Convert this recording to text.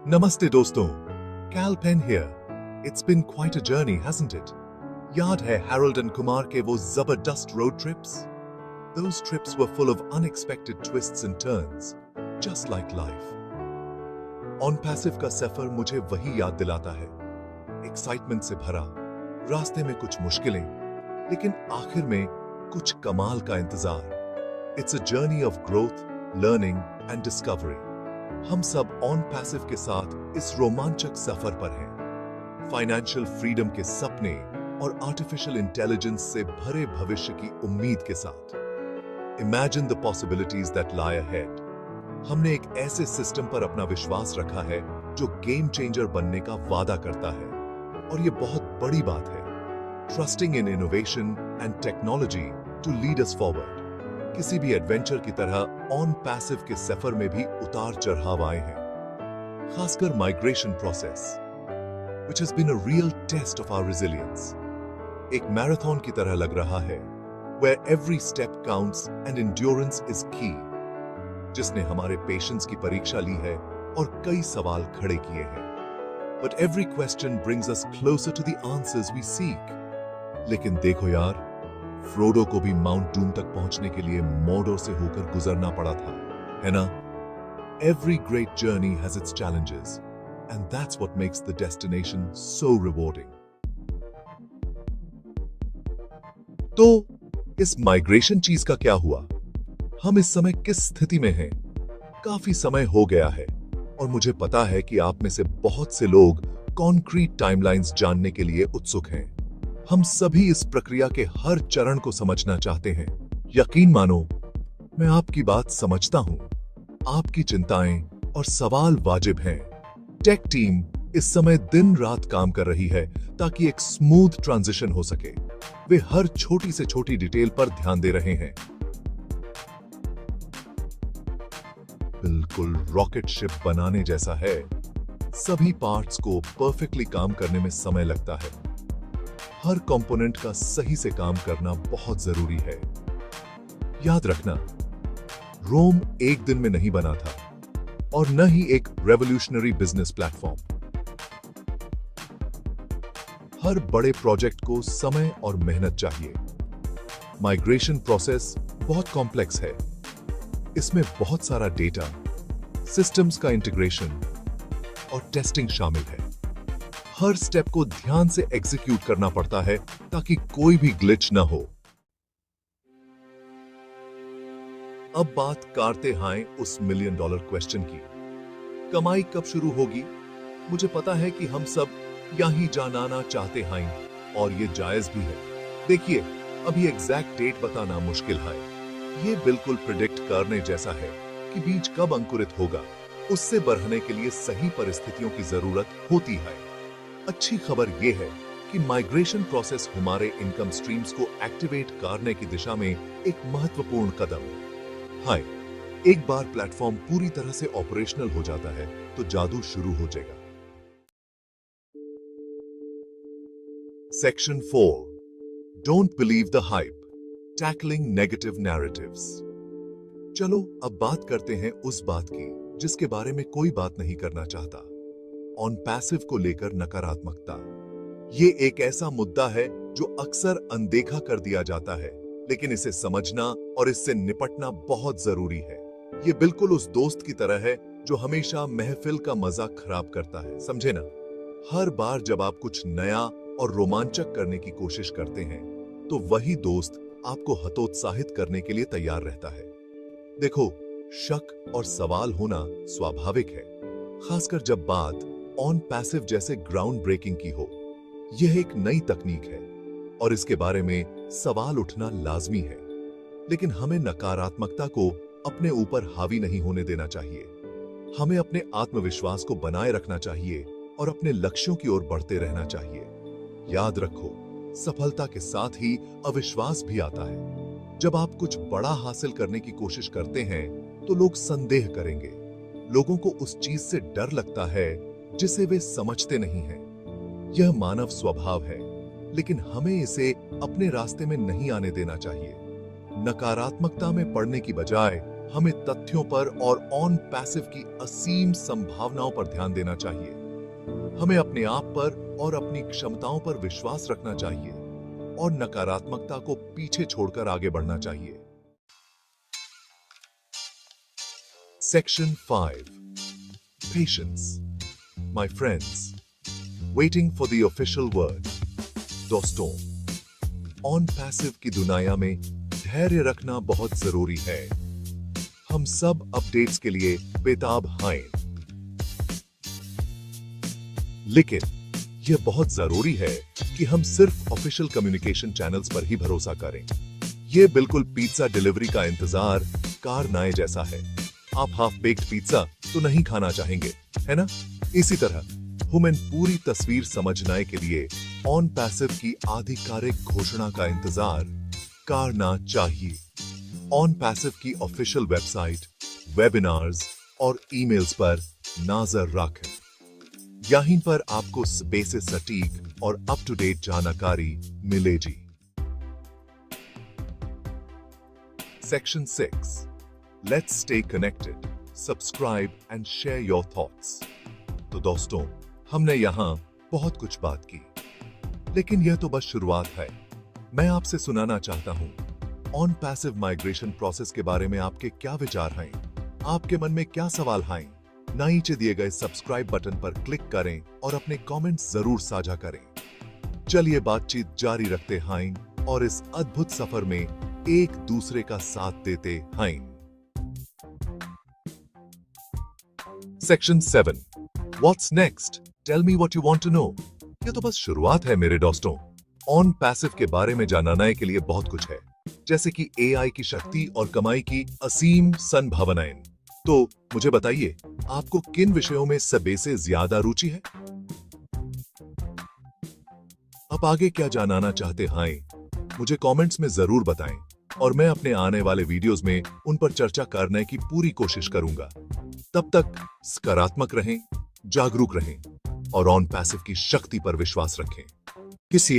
Namaste दोस्तों, Cal Penn here. It's been quite a journey, hasn't it? याद है Harold and Kumar के वो जबरदस्त road trips? Those trips were full of unexpected twists and turns, just like life. On Passive का सफर मुझे वही याद दिलाता है, एक्साइटमेंट से भरा, रास्ते में कुछ मुश्किलें, लेकिन आखिर में कुछ कमाल का इंतजार. It's a journey of growth, learning and discovery. हम सब ऑन पैसिव के साथ इस रोमांचक सफर पर हैं, फाइनेंशियल फ्रीडम के सपने और आर्टिफिशियल इंटेलिजेंस से भरे भविष्य की उम्मीद के साथ. Imagine the possibilities that lie ahead. हमने एक ऐसे सिस्टम पर अपना विश्वास रखा है जो गेम चेंजर बनने का वादा करता है, और ये बहुत बड़ी बात है. Trusting in innovation and technology to lead us forward. किसी भी एडवेंचर की तरह ऑन पैसिव के सफर में भी उतार चढ़ाव आए हैं, खासकर migration process, which has been a real test of our resilience. एक मैराथन की तरह लग रहा है, where every step counts and endurance is key. जिसने हमारे पेशेंस की परीक्षा ली है और कई सवाल खड़े किए हैं. But every question brings us closer to the answers we seek. लेकिन देखो यार, फ्रोडो को भी माउंट डूम तक पहुंचने के लिए मोडो से होकर गुजरना पड़ा था, है ना? Every great journey has its challenges, and that's what makes the destination so rewarding. तो इस माइग्रेशन चीज का क्या हुआ? हम इस समय किस स्थिति में हैं? काफी समय हो गया है, और मुझे पता है कि आप में से बहुत से लोग कॉन्क्रीट टाइमलाइंस जानने के लिए उत्सुक हैं. हम सभी इस प्रक्रिया के हर चरण को समझना चाहते हैं. यकीन मानो, मैं आपकी बात समझता हूं. आपकी चिंताएं और सवाल वाजिब हैं. टेक टीम इस समय दिन रात काम कर रही है ताकि एक स्मूथ ट्रांजिशन हो सके. वे हर छोटी से छोटी डिटेल पर ध्यान दे रहे हैं. बिल्कुल रॉकेट शिप बनाने जैसा है. सभी पार्ट्स को परफेक्टली काम करने में समय लगता है. हर कंपोनेंट का सही से काम करना बहुत जरूरी है. याद रखना, रोम एक दिन में नहीं बना था, और न ही एक रेवोल्यूशनरी बिजनेस प्लेटफॉर्म. हर बड़े प्रोजेक्ट को समय और मेहनत चाहिए. माइग्रेशन प्रोसेस बहुत कॉम्प्लेक्स है. इसमें बहुत सारा डेटा, सिस्टम्स का इंटीग्रेशन और टेस्टिंग शामिल है. हर स्टेप को ध्यान से एग्जीक्यूट करना पड़ता है ताकि कोई भी ग्लिच ना हो. अब बात करते हैं उस $1 मिलियन क्वेश्चन की. कमाई कब शुरू होगी? मुझे पता है कि हम सब यही जानना चाहते हैं, और ये जायज भी है. देखिए, अभी एग्जैक्ट डेट बताना मुश्किल है. ये बिल्कुल प्रिडिक्ट करने जैसा है कि बीज कब अंकुरित होगा. उससे बढ़ने के लिए सही परिस्थितियों की जरूरत होती है. अच्छी खबर यह है कि माइग्रेशन प्रोसेस हमारे इनकम स्ट्रीम्स को एक्टिवेट करने की दिशा में एक महत्वपूर्ण कदम है. एक बार प्लेटफॉर्म पूरी तरह से ऑपरेशनल हो जाता है तो जादू शुरू हो जाएगा. Section 4. Don't believe the hype, tackling negative narratives. चलो अब बात करते हैं उस बात की जिसके बारे में कोई बात नहीं करना चाहता. ऑन पैसिव को लेकर नकारात्मकता. ये एक ऐसा मुद्दा है जो अक्सर अनदेखा कर दिया जाता है, लेकिन इसे समझना और इससे निपटना बहुत जरूरी है. ये बिल्कुल उस दोस्त की तरह है जो हमेशा महफिल का मजा खराब करता है, समझे ना? हर बार जब आप कुछ नया और रोमांचक करने की कोशिश करते हैं, तो वही दोस्त आपको हतोत्साहित करने के लिए तैयार रहता है. देखो, शक और सवाल होना स्वाभाविक है, खासकर जब बात ऑन पैसिव जैसे ग्राउंड ब्रेकिंग की हो. यह एक नई तकनीक है और इसके बारे में सवाल उठना लाजमी है, लेकिन हमें नकारात्मकता को अपने ऊपर हावी नहीं होने देना चाहिए. हमें अपने आत्मविश्वास को बनाए रखना चाहिए और अपने लक्ष्यों की ओर बढ़ते रहना चाहिए. याद रखो, सफलता के साथ ही अविश्वास भी आता है. जब आप कुछ बड़ा हासिल करने की कोशिश करते हैं तो लोग संदेह करेंगे. लोगों को उस चीज से डर लगता है जिसे वे समझते नहीं हैं. यह मानव स्वभाव है, लेकिन हमें इसे अपने रास्ते में नहीं आने देना चाहिए. नकारात्मकता में पड़ने की बजाय हमें तथ्यों पर और ऑन पैसिव की असीम संभावनाओं पर ध्यान देना चाहिए। हमें अपने आप पर और अपनी क्षमताओं पर विश्वास रखना चाहिए और नकारात्मकता को पीछे छोड़कर आगे बढ़ना चाहिए। Section 5. Patience. My friends, waiting for the official word. दोस्तों, ऑन पैसिव की दुनिया में धैर्य रखना बहुत जरूरी है। हम सब अपडेट्स के लिए बेताब हैं, लेकिन यह बहुत जरूरी है कि हम सिर्फ ऑफिशियल कम्युनिकेशन चैनल्स पर ही भरोसा करें। यह बिल्कुल पिज्जा डिलीवरी का इंतजार कार नाए जैसा है। आप हाफ बेक्ड पिज्जा तो नहीं खाना चाहेंगे, है ना? इसी तरह ह्यूमन पूरी तस्वीर समझने के लिए ऑन पैसिव की आधिकारिक घोषणा का इंतजार करना चाहिए। ऑन पैसिव की ऑफिशियल वेबसाइट, वेबिनार्स और ईमेल्स पर नजर रखें। यहीं पर आपको स्पेस सटीक और अप टू डेट जानकारी मिलेगी। Section 6. Let's stay connected. Subscribe and share your thoughts. तो दोस्तों, हमने यहां बहुत कुछ बात की, लेकिन यह तो बस शुरुआत है। मैं आपसे सुनाना चाहता हूं, ऑन पैसिव माइग्रेशन प्रोसेस के बारे में आपके क्या विचार हैं? आपके मन में क्या सवाल हैं? नीचे दिए गए सब्सक्राइब बटन पर क्लिक करें और अपने कमेंट्स जरूर साझा करें। चलिए बातचीत जारी रखते हैं और इस अद्भुत सफर में एक दूसरे का साथ देते हैं। Section 7. What's next? Tell me what you want to know. ये तो बस शुरुआत है मेरे दोस्तों। ऑन पैसिव के बारे में जानने के लिए बहुत कुछ है, जैसे कि एआई की शक्ति और कमाई की असीम संभावनाएं। तो मुझे बताइए, आपको किन विषयों में सबसे से ज्यादा रुचि है? आप आगे क्या जानना चाहते हैं? मुझे कमेंट्स में जरूर बताएं और मैं अपने आने वाले वीडियोस में उन पर चर्चा करने की पूरी कोशिश करूंगा। तब तक सकारात्मक रहें, जागरूक रहें और ऑन पैसिव की शक्ति पर विश्वास रखें। किसी